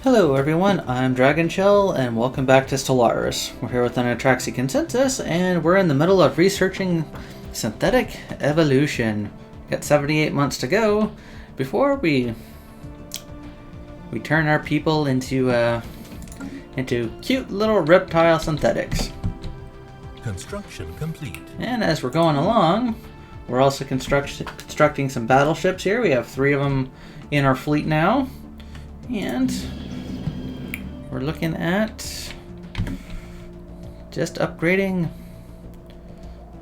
Hello everyone, I'm Dragon Shell, and welcome back to Stellaris. We're here with the Netraxi Consensus, and we're in the middle of researching synthetic evolution. Got 78 months to go before we turn our people into cute little reptile synthetics. Construction complete. And as we're going along, we're also constructing some battleships here. We have 3 of them in our fleet now, and we're looking at just upgrading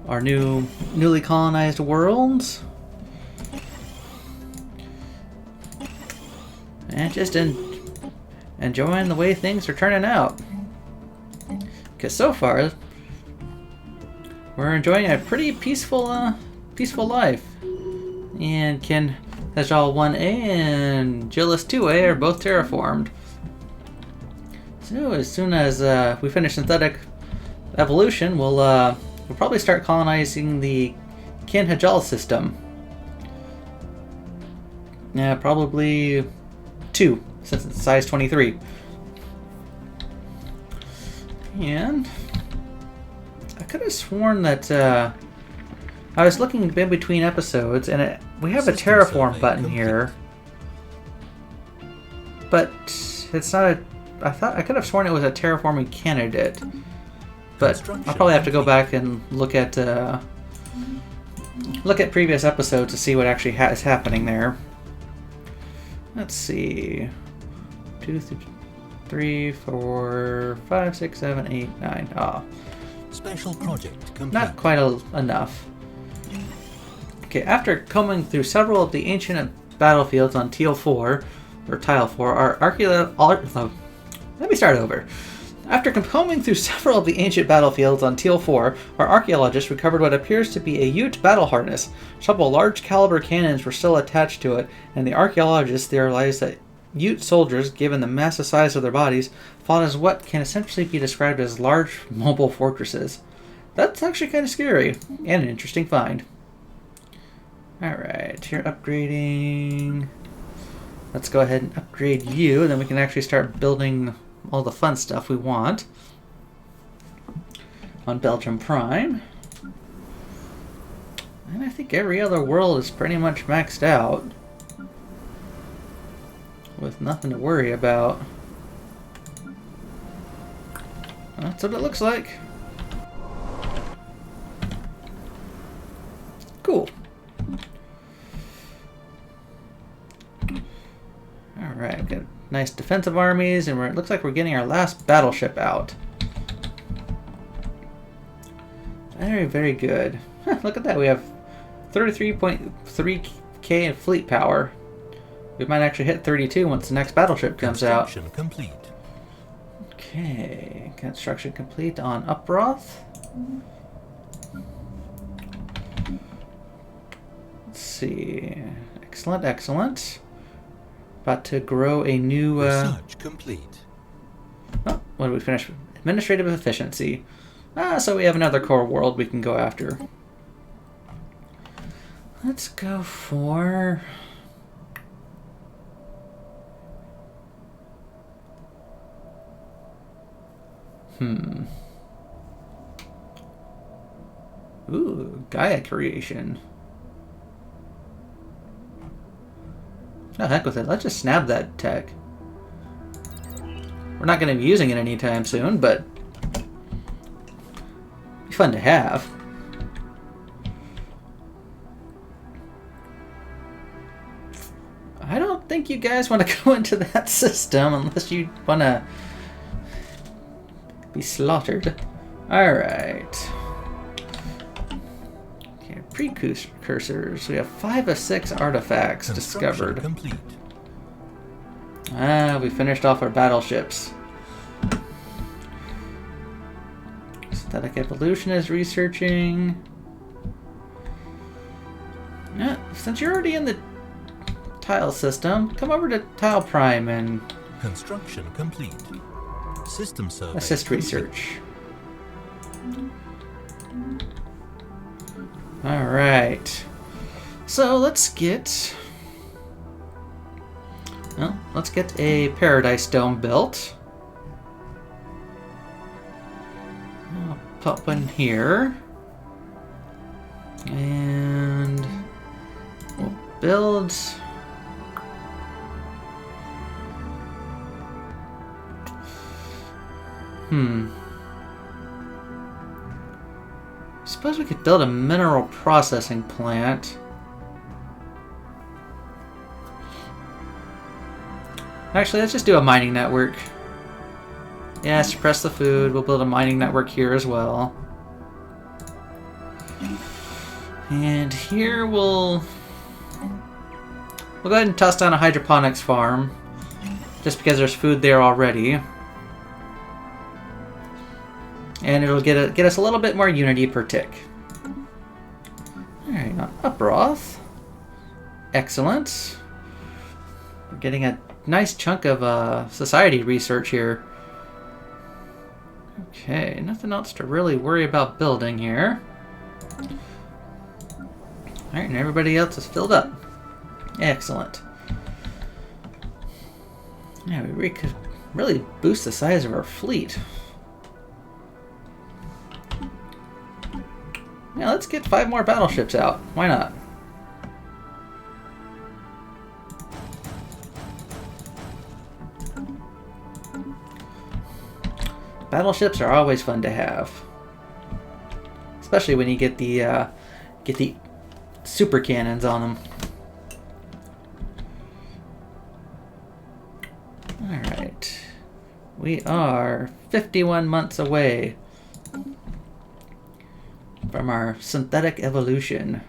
our newly colonized worlds, and just enjoying the way things are turning out. Because so far, we're enjoying a pretty peaceful life. And Hajal 1A and Gillis 2A are both terraformed. So as soon as we finish synthetic evolution, we'll probably start colonizing the Kin Hajal system. Yeah, probably 2, since it's size 23. And I could have sworn that I was looking in between episodes, and we have a terraform button here, but it's not a. I could have sworn it was a terraforming candidate, but I'll probably have to go back and look at previous episodes to see what actually is happening there. Let's see, 2, 3, 4, 5, 6, 7, 8, 9. Ah, special project complete. Not quite enough. Okay, after combing through several of the ancient battlefields on Tile 4, Let me start over. After combing through several of the ancient battlefields on Teal 4, our archaeologists recovered what appears to be a Ute battle harness. Several large caliber cannons were still attached to it, and the archaeologists theorized that Ute soldiers, given the massive size of their bodies, fought as what can essentially be described as large mobile fortresses. That's actually kind of scary, and an interesting find. Alright, you're upgrading. Let's go ahead and upgrade you, and then we can actually start building all the fun stuff we want on Belgium Prime. And I think every other world is pretty much maxed out, with nothing to worry about. That's what it looks like. Cool. Alright, we've got nice defensive armies, and it looks like we're getting our last battleship out. Very, very good. Huh, look at that, we have 33.3k in fleet power. We might actually hit 32 once the next battleship comes out. Construction complete. Okay, construction complete on Uproth. Let's see. Excellent, excellent. About to grow a new... Research complete. Oh, what did we finish? Administrative efficiency. So we have another core world we can go after. Let's go for... Ooh, Gaia creation. Oh, heck with it. Let's just snap that tech. We're not going to be using it anytime soon, but it'd be fun to have. I don't think you guys want to go into that system unless you want to be slaughtered. Alright. Precursors. We have 5 of 6 artifacts discovered. Complete. We finished off our battleships. Synthetic evolution is researching. Yeah, since you're already in the tile system, come over to Tile Prime and construction complete. System survey. Assist research. Alright. So let's get Well, let's get a paradise dome built. I'll put one here. And we'll build... Suppose we could build a mineral processing plant. Actually, let's just do a mining network. Yeah, suppress the food. We'll build a mining network here as well. And here we'll go ahead and toss down a hydroponics farm, just because there's food there already. And it'll get us a little bit more unity per tick. Alright, a broth. Excellent. We're getting a nice chunk of society research here. Okay, nothing else to really worry about building here. Alright, and everybody else is filled up. Excellent. Yeah, we could really boost the size of our fleet. Yeah, let's get 5 more battleships out. Why not? Battleships are always fun to have, especially when you get the super cannons on them. All right, we are 51 months away from our synthetic evolution.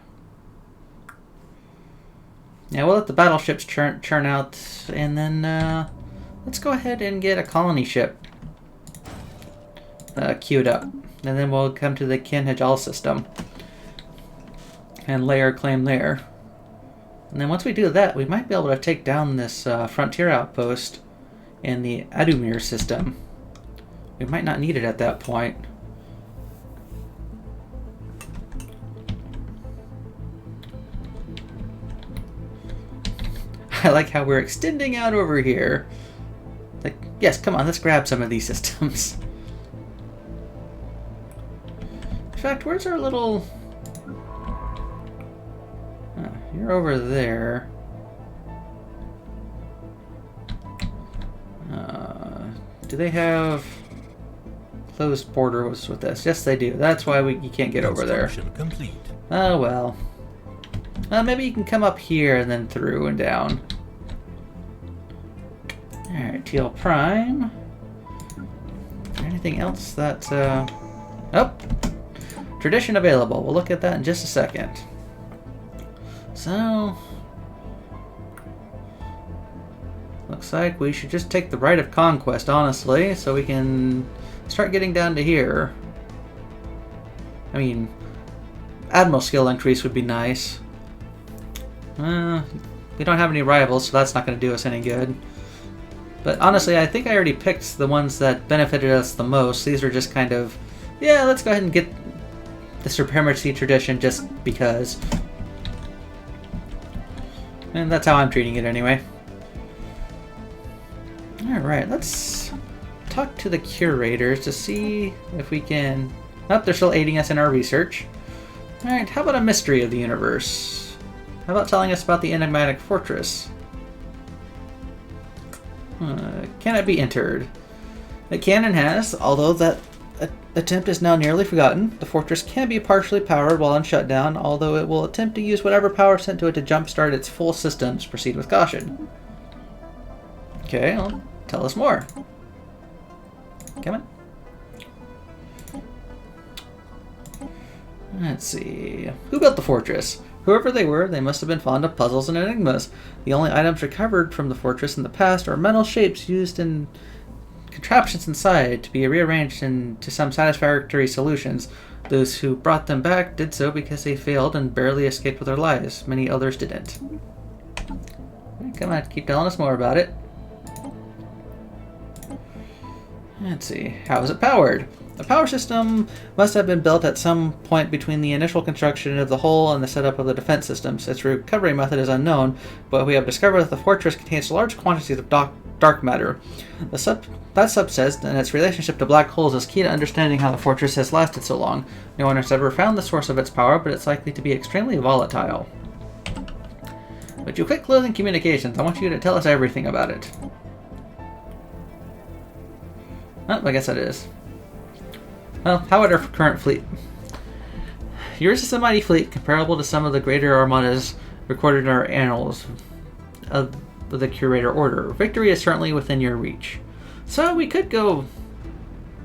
Now we'll let the battleships churn out, and then let's go ahead and get a colony ship queued up, and then we'll come to the Kinhajal system and lay our claim there. And then once we do that, we might be able to take down this frontier outpost in the Adumir system. We might not need it at that point. I like how we're extending out over here. Like, yes, come on, let's grab some of these systems. In fact, where's our little... you're over there. Do they have closed borders with this? Yes, they do. That's why you can't get over there. Complete. Oh, well. Maybe you can come up here and then through and down. Alright, Teal Prime. Is there anything else that... Oh! Tradition available. We'll look at that in just a second. So... looks like we should just take the right of conquest, honestly, so we can start getting down to here. I mean, Admiral skill increase would be nice. We don't have any rivals, so that's not going to do us any good. But honestly, I think I already picked the ones that benefited us the most. These are just kind of, yeah, let's go ahead and get the supremacy tradition just because. And that's how I'm treating it anyway. Alright, let's talk to the curators to see if we can... Oh, they're still aiding us in our research. Alright, how about a mystery of the universe? How about telling us about the enigmatic fortress? Can it be entered? It can and has, although that attempt is now nearly forgotten. The fortress can be partially powered while on shutdown, although it will attempt to use whatever power sent to it to jumpstart its full systems. Proceed with caution. Okay, well, tell us more. Come on. Let's see. Who built the fortress? Whoever they were, they must have been fond of puzzles and enigmas. The only items recovered from the fortress in the past are metal shapes used in contraptions inside to be rearranged into some satisfactory solutions. Those who brought them back did so because they failed and barely escaped with their lives. Many others didn't. Come on, keep telling us more about it. Let's see. How is it powered? The power system must have been built at some point between the initial construction of the hull and the setup of the defense systems. Its recovery method is unknown, but we have discovered that the fortress contains large quantities of dark matter. That subset and its relationship to black holes is key to understanding how the fortress has lasted so long. No one has ever found the source of its power, but it's likely to be extremely volatile. But you quit closing communications. I want you to tell us everything about it. Oh, I guess that is. Well, how about our current fleet? Yours is a mighty fleet, comparable to some of the greater armadas recorded in our annals of the Curator Order. Victory is certainly within your reach. So we could go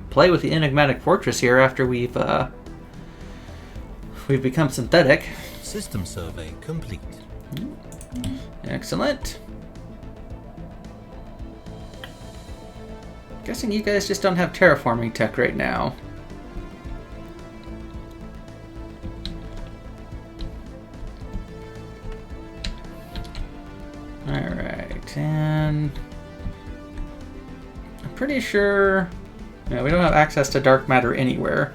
play with the enigmatic fortress here after we've become synthetic. System survey complete. Excellent. Guessing you guys just don't have terraforming tech right now. Alright, and I'm pretty sure we don't have access to dark matter anywhere.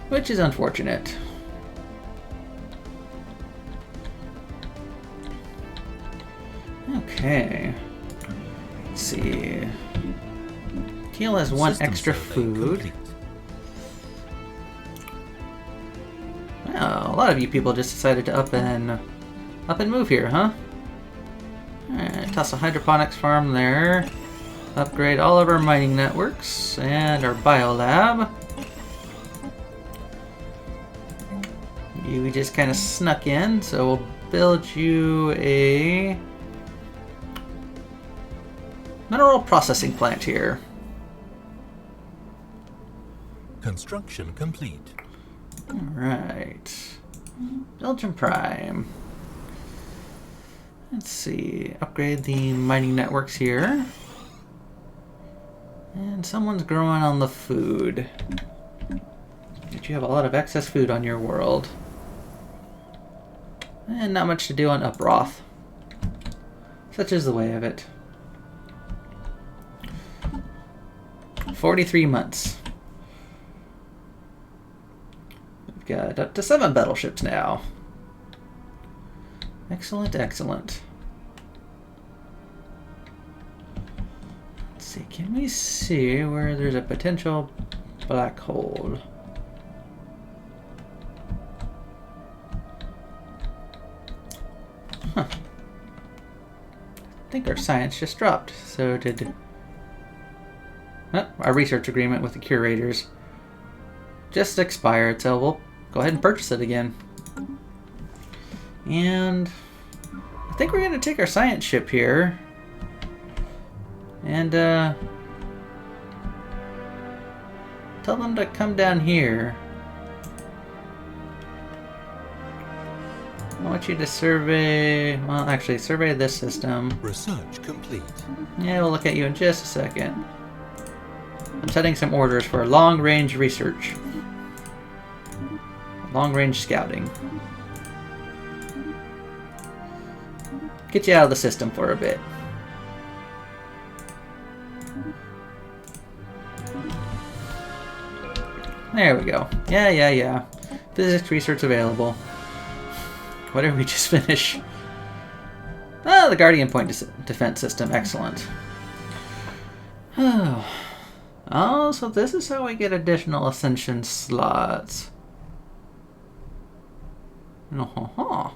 Which is unfortunate. Okay. Let's see. Teal has one extra food. Wow, a lot of you people just decided to up and move here, huh? Alright, toss a hydroponics farm there. Upgrade all of our mining networks and our biolab. You just kind of snuck in, so we'll build you a mineral processing plant here. Construction complete. Alright. Belgium Prime. Let's see. Upgrade the mining networks here. And someone's growing on the food. But you have a lot of excess food on your world. And not much to do on Uproth. Such is the way of it. 43 months. We've got up to 7 battleships now. Excellent, excellent. Let's see, can we see where there's a potential black hole? Huh. I think our science just dropped. So did... Oh, our research agreement with the curators just expired, so we'll go ahead and purchase it again. And I think we're going to take our science ship here and tell them to come down here. I want you to survey, well, actually survey this system. Research complete. Yeah, we'll look at you in just a second. I'm setting some orders for long-range research. Long-range scouting. Get you out of the system for a bit. There we go. Yeah. Physics research available. What did we just finish? Ah, the Guardian Point defense system. Excellent. Oh, so this is how we get additional Ascension slots. Oh,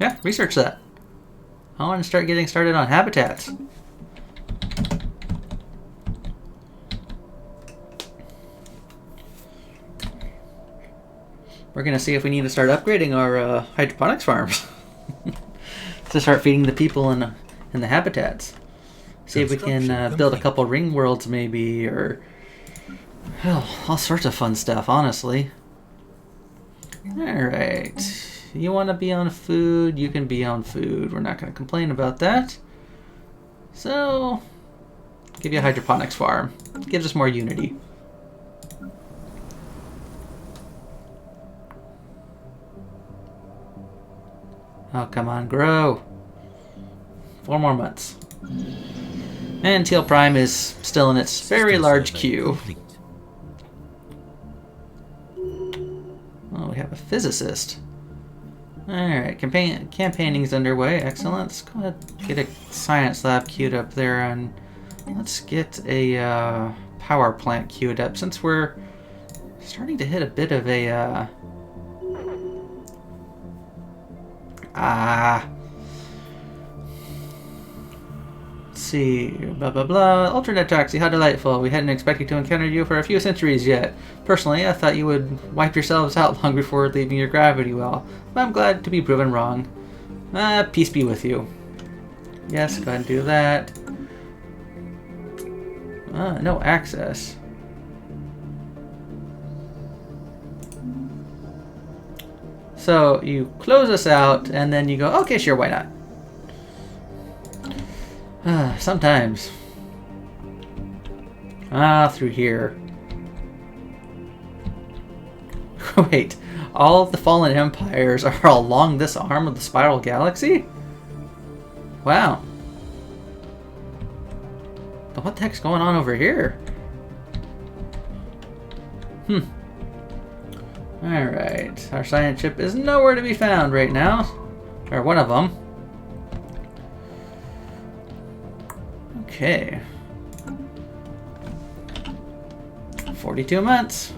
yeah, research that. I want to start getting started on habitats. We're going to see if we need to start upgrading our hydroponics farms to start feeding the people in the habitats. See if we can build a couple ring worlds maybe, or all sorts of fun stuff, honestly. Alright. You want to be on food, you can be on food. We're not going to complain about that. So, give you a hydroponics farm. Gives us more unity. Oh, come on, grow. 4 more months. And Teal Prime is still in its very large queue. Complete. Oh, we have a physicist. Alright, campaigning's underway. Excellent. Let's go ahead and get a science lab queued up there, and let's get a power plant queued up since we're starting to hit a bit of a let's see, blah blah blah. Ultra Netraxi, how delightful. We hadn't expected to encounter you for a few centuries yet. Personally, I thought you would wipe yourselves out long before leaving your gravity well, but I'm glad to be proven wrong. Peace be with you. Yes, go ahead and do that. No access. So you close us out, and then you go, okay, sure, why not? Sometimes. Through here. Wait, all of the fallen empires are along this arm of the spiral galaxy? Wow. But what the heck's going on over here? Alright, our science ship is nowhere to be found right now. Or one of them. Okay. 42 months.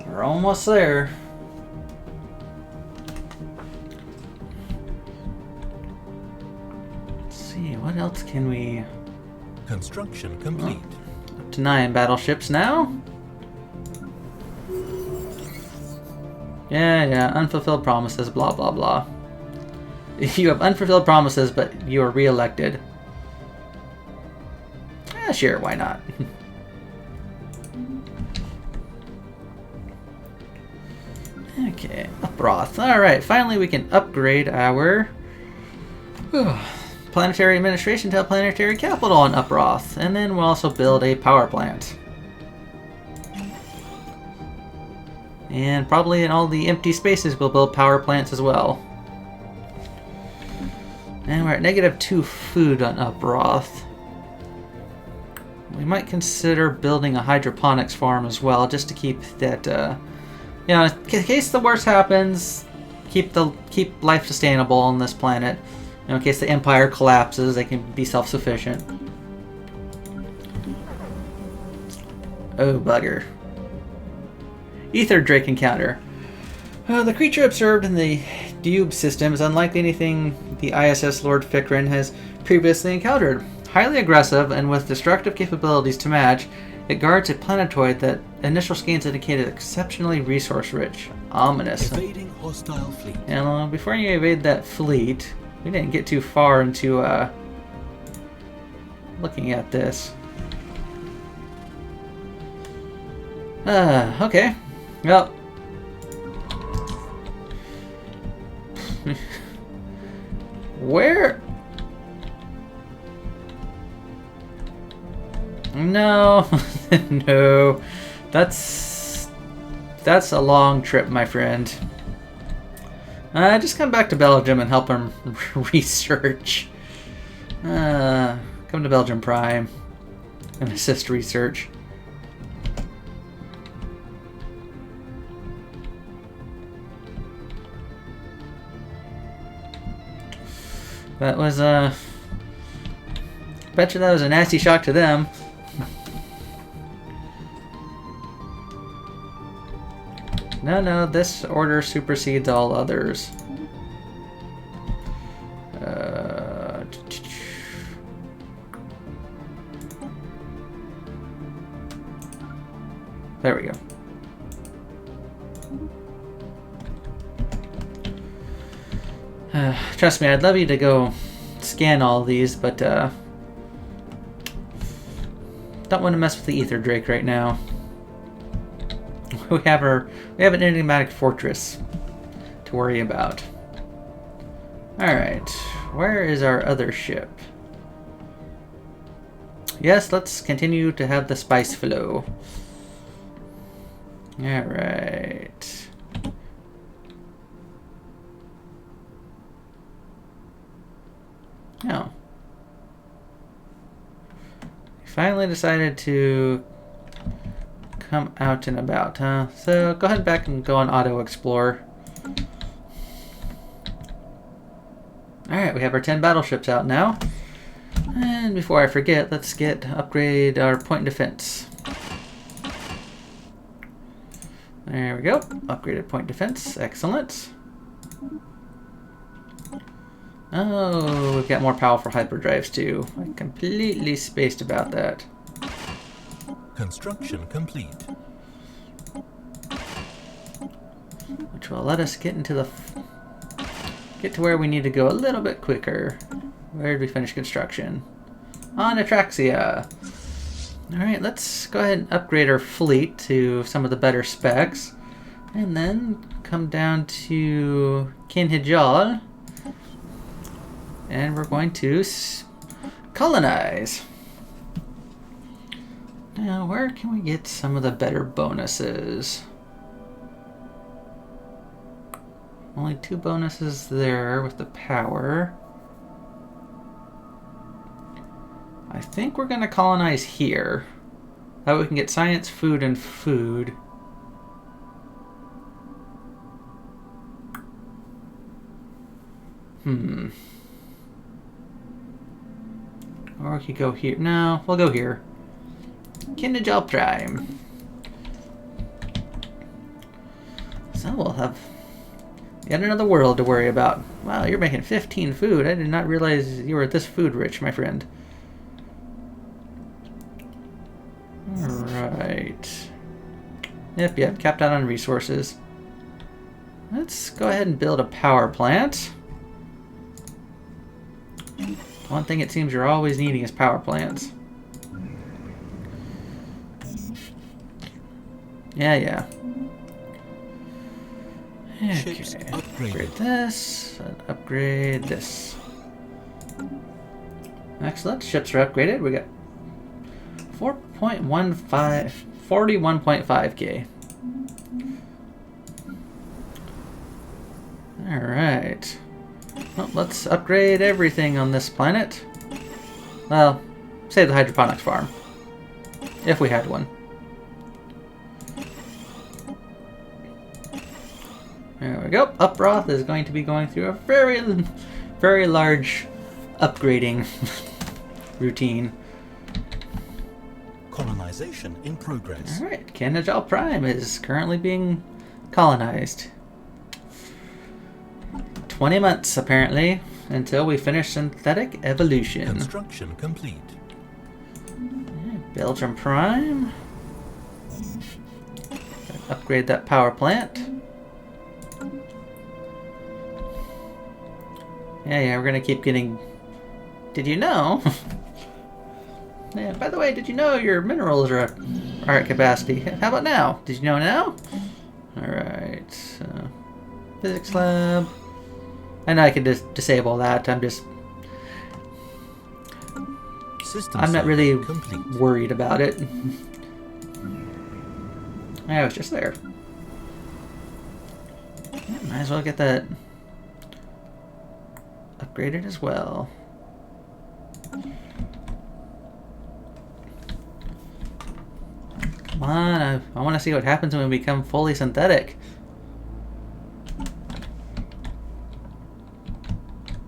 We're almost there. Let's see, what else can we... Construction complete. Up to 9 battleships now. Yeah, unfulfilled promises, blah blah blah. You have unfulfilled promises, but you are re-elected. Sure, why not? Okay, Uproth. Alright, finally we can upgrade our planetary administration to a planetary capital on Uproth. And then we'll also build a power plant. And probably in all the empty spaces we'll build power plants as well. And we're at -2 food on Uproth. We might consider building a hydroponics farm as well, just to keep that, you know, in case the worst happens, keep life sustainable on this planet. You know, in case the Empire collapses, they can be self-sufficient. Oh, bugger. Ether Drake encounter. The creature observed in the Dube system is unlike anything the ISS Lord Fikrin has previously encountered. Highly aggressive and with destructive capabilities to match, it guards a planetoid that initial scans indicated exceptionally resource-rich. Ominous. Evading hostile fleet. And before you evade that fleet, we didn't get too far into looking at this. Okay. Well. Where? No. No. That's a long trip, my friend. Just come back to Belgium and help him research. Come to Belgium Prime and assist research. That was, bet you that was a nasty shock to them. No, this order supersedes all others. There we go. Trust me, I'd love you to go scan all these, but don't want to mess with the Ether Drake right now. We have an enigmatic fortress to worry about. Alright, where is our other ship? Yes, let's continue to have the spice flow. Alright. finally decided to come out and about, huh? So go ahead back and go on auto explore. Alright, we have our 10 battleships out now. And before I forget, let's upgrade our point defense. There we go. Upgraded point defense. Excellent. Oh, we've got more powerful hyperdrives too. I completely spaced about that. Construction complete. Which will let us get to where we need to go a little bit quicker. Where did we finish construction? On Netraxia. Alright, let's go ahead and upgrade our fleet to some of the better specs. And then come down to Kinhijal. And we're going to colonize. Now, where can we get some of the better bonuses? Only 2 bonuses there with the power. I think we're going to colonize here. That way we can get science, food, and food. Or we could go here. No, we'll go here. Kindajal Prime. So we'll have yet another world to worry about. Wow, you're making 15 food. I did not realize you were this food rich, my friend. Alright. Yep, capped out on resources. Let's go ahead and build a power plant. One thing it seems you're always needing is power plants. Yeah. Okay. Upgrade this. And upgrade this. Excellent. Ships are upgraded. We got 41.5k. Alright. Well, let's upgrade everything on this planet. Well, save the hydroponics farm. If we had one. There we go. Uproth is going to be going through a very, very large upgrading routine. Colonization in progress. Alright, Canajal Prime is currently being colonized. 20 months, apparently, until we finish synthetic evolution. Construction complete. Belgium Prime. Upgrade that power plant. Yeah, we're gonna keep getting... Did you know? Yeah, by the way, did you know your minerals are at capacity? How about now? Did you know now? Alright, so... Physics lab... I know I can just disable that. I'm not really worried about it. I was just there. Yeah, might as well get that upgraded as well. Come on, I want to see what happens when we become fully synthetic.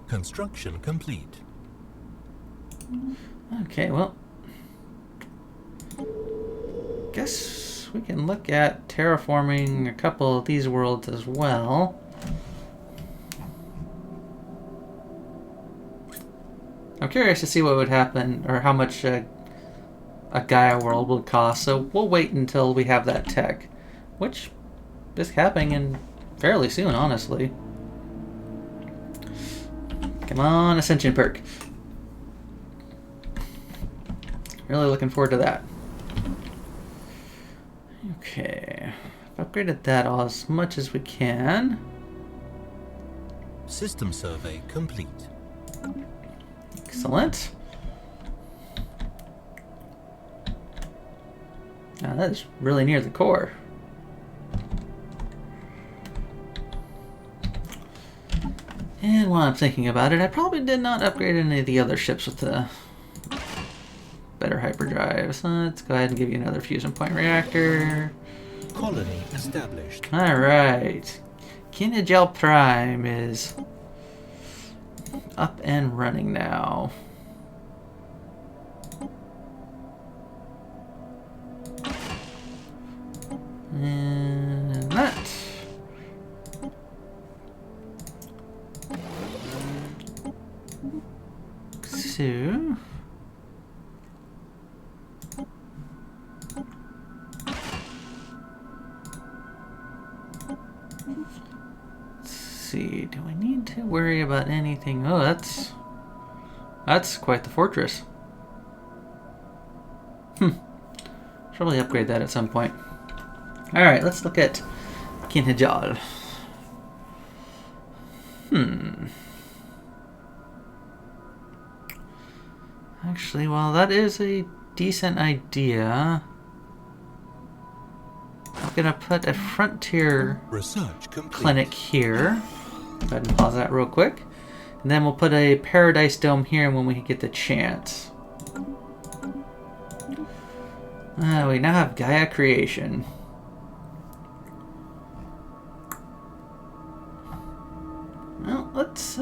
Construction complete. Okay, well, guess we can look at terraforming a couple of these worlds as well. I'm curious to see what would happen, or how much a Gaia world would cost, so we'll wait until we have that tech, which is happening in fairly soon, honestly. Come on, Ascension perk. Really looking forward to that. Okay. I've upgraded that all as much as we can. System survey complete. Excellent. Now that is really near the core. And while I'm thinking about it, I probably did not upgrade any of the other ships with the better hyperdrives. Let's go ahead and give you another fusion point reactor. Colony established. Alright. Kinegel Prime is up and running now. And that. So let's see, do I need to worry about anything? Oh, that's quite the fortress. Should probably upgrade that at some point. Alright, let's look at Kinhajal. Actually, well, that is a decent idea. I'm gonna put a frontier Research complete. clinic here. Go ahead and pause that real quick. And then we'll put a paradise dome here when we get the chance. We now have Gaia creation. Well, let's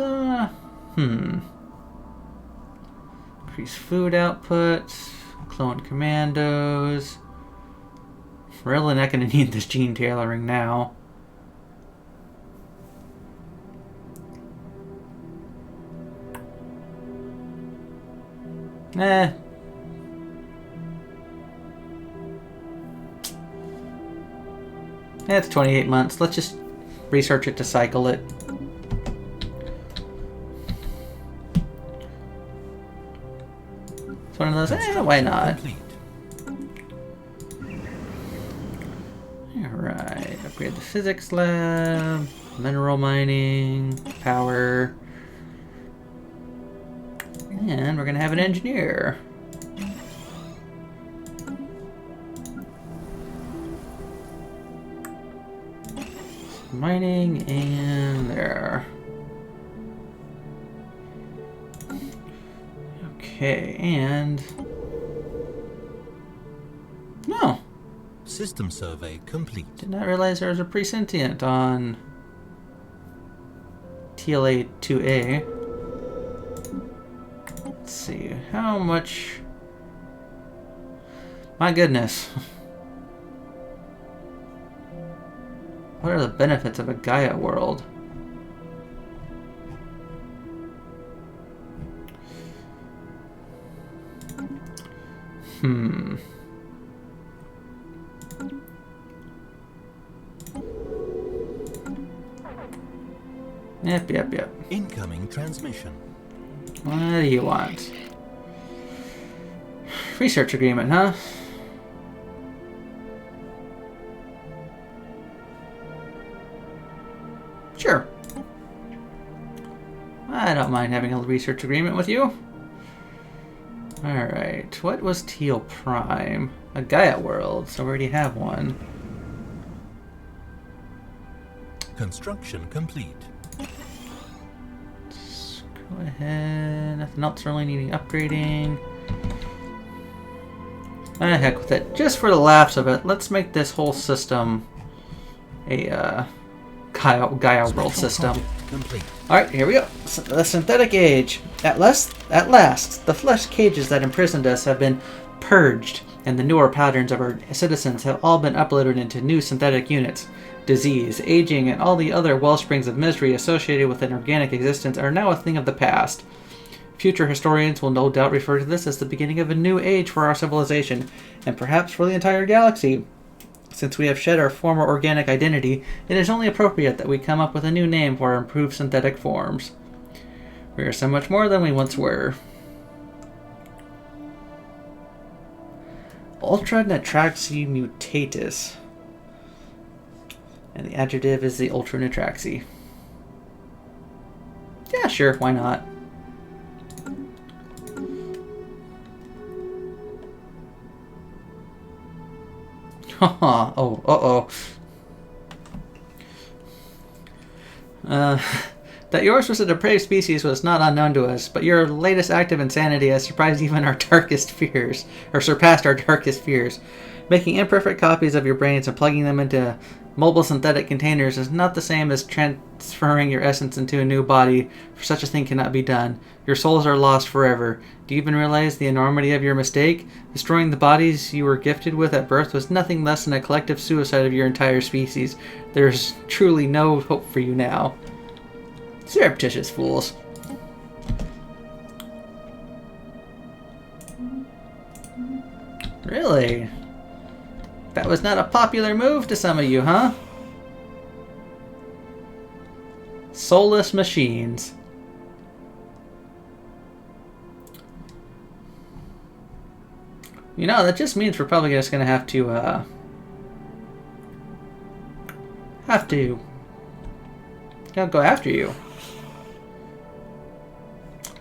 increase food output, clone commandos. We're really not going to need this gene tailoring now. It's 28 months. Let's just research it to cycle it. It's one of those, why not? Complete. Alright, upgrade the physics lab, mineral mining, power. And we're going to have an engineer. Mining and there. Okay, and no. System survey complete. Did not realize there was a pre-sentient on TLA 2A. Let's see, how much? My goodness. What are the benefits of a Gaia world? Yep. Incoming transmission. What do you want? Research agreement, huh? Sure. I don't mind having a research agreement with you. Alright, what was Teal Prime? A Gaia world, so we already have one. Construction complete. Let's go ahead. Nothing else really needing upgrading. Ah, heck with it. Just for the laughs of it, let's make this whole system a Gaia world system. Alright, here we go. The synthetic age. At last, the flesh cages that imprisoned us have been purged, and the newer patterns of our citizens have all been uploaded into new synthetic units. Disease, aging, and all the other wellsprings of misery associated with an organic existence are now a thing of the past. Future historians will no doubt refer to this as the beginning of a new age for our civilization, and perhaps for the entire galaxy. Since we have shed our former organic identity, it is only appropriate that we come up with a new name for our improved synthetic forms. We are so much more than we once were. Ultra Netraxi mutatus. And the adjective is the Ultra Netraxi. Yeah, sure, why not? Oh, uh-oh. That yours was a depraved species was not unknown to us, but your latest act of insanity has surprised even our darkest fears, or surpassed our darkest fears. Making imperfect copies of your brains and plugging them into mobile synthetic containers is not the same as transferring your essence into a new body, for such a thing cannot be done. Your souls are lost forever. Do you even realize the enormity of your mistake? Destroying the bodies you were gifted with at birth was nothing less than a collective suicide of your entire species. There's truly no hope for you now. Surreptitious fools. Really? That was not a popular move to some of you, huh? Soulless machines. You know, that just means we're probably just gonna have to go after you.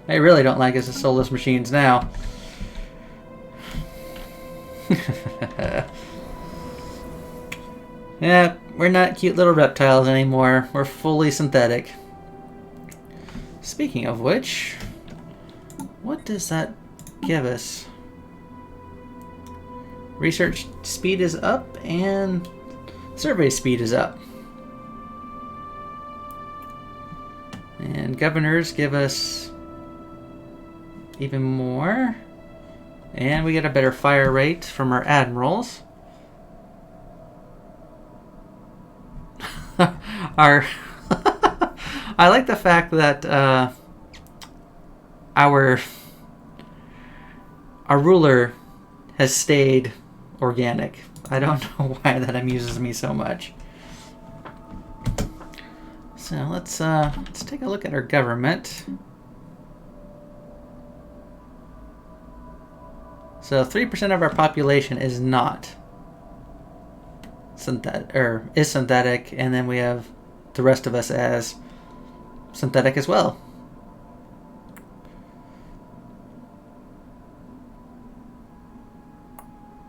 I really don't like us as soulless machines now. Yeah, we're not cute little reptiles anymore. We're fully synthetic. Speaking of which, what does that give us? Research speed is up and survey speed is up. And governors give us even more. And we get a better fire rate from our admirals. I like the fact that our ruler has stayed organic. I don't know why that amuses me so much. So let's take a look at our government. So 3% of our population is not synthetic, or is synthetic, and then we have the rest of us as synthetic as well.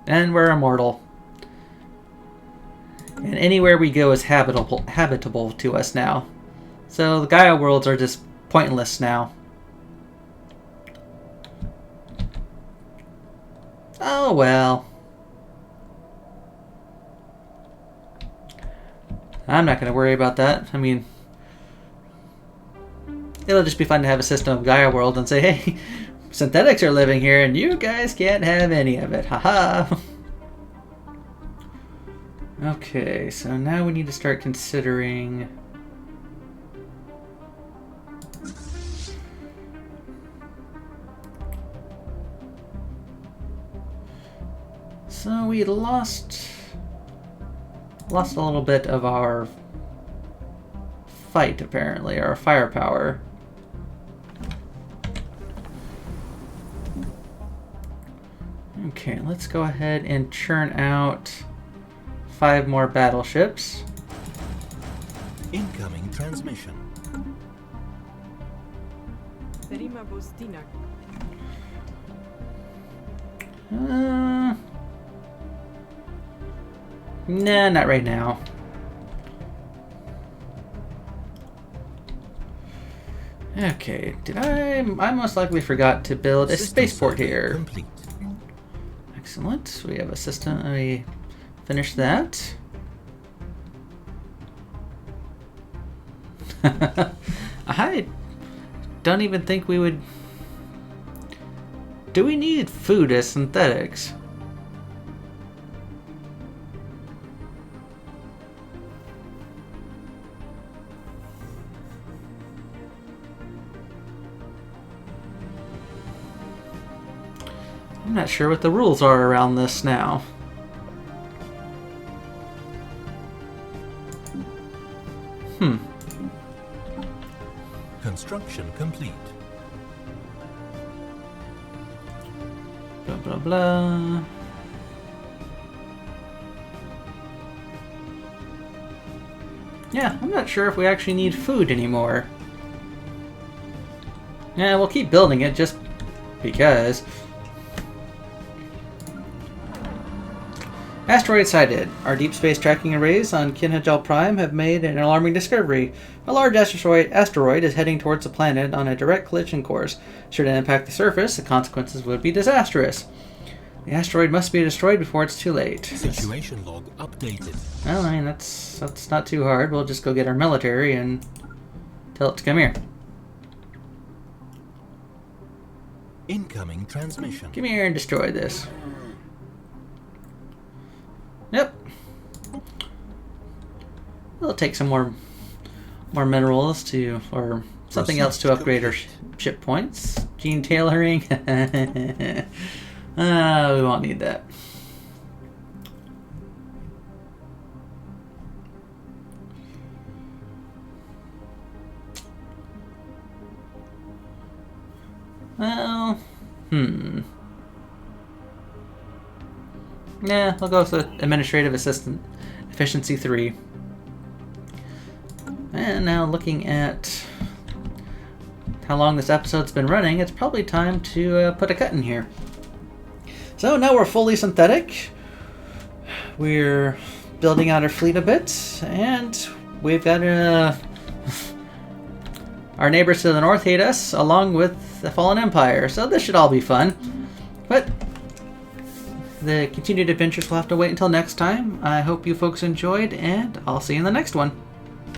And we're immortal. And anywhere we go is habitable to us now. So the Gaia worlds are just pointless now. Oh well. I'm not going to worry about that. I mean, it'll just be fun to have a system of Gaia world and say, hey, synthetics are living here and you guys can't have any of it. Haha. Okay, so now we need to start considering... So we lost a little bit of our fight, apparently, our firepower. Okay, let's go ahead and churn out 5 more battleships. Incoming transmission. Nah, not right now. Okay, I most likely forgot to build a spaceport here. Complete. Excellent. We have a system. We finished that. I don't even think we would... Do we need food as synthetics? I'm not sure what the rules are around this now. Construction complete. Blah, blah, blah. Yeah, I'm not sure if we actually need food anymore. Yeah, we'll keep building it just because. Asteroid sighted. Our deep space tracking arrays on Kinhajal Prime have made an alarming discovery. A large asteroid is heading towards the planet on a direct collision course. Should it impact the surface, the consequences would be disastrous. The asteroid must be destroyed before it's too late. Situation log updated. Well, I mean, that's not too hard. We'll just go get our military and tell it to come here. Incoming transmission. Come here and destroy this. Yep. We'll take some more minerals to, or something else to upgrade our ship points. Gene tailoring. We won't need that. Well, yeah, we'll go with Administrative Assistant Efficiency 3. And now looking at how long this episode's been running, it's probably time to put a cut in here. So now we're fully synthetic. We're building out our fleet a bit, and we've got our neighbors to the north hate us, along with the Fallen Empire. So this should all be fun. But the continued adventures will have to wait until next time. I hope you folks enjoyed, and I'll see you in the next one.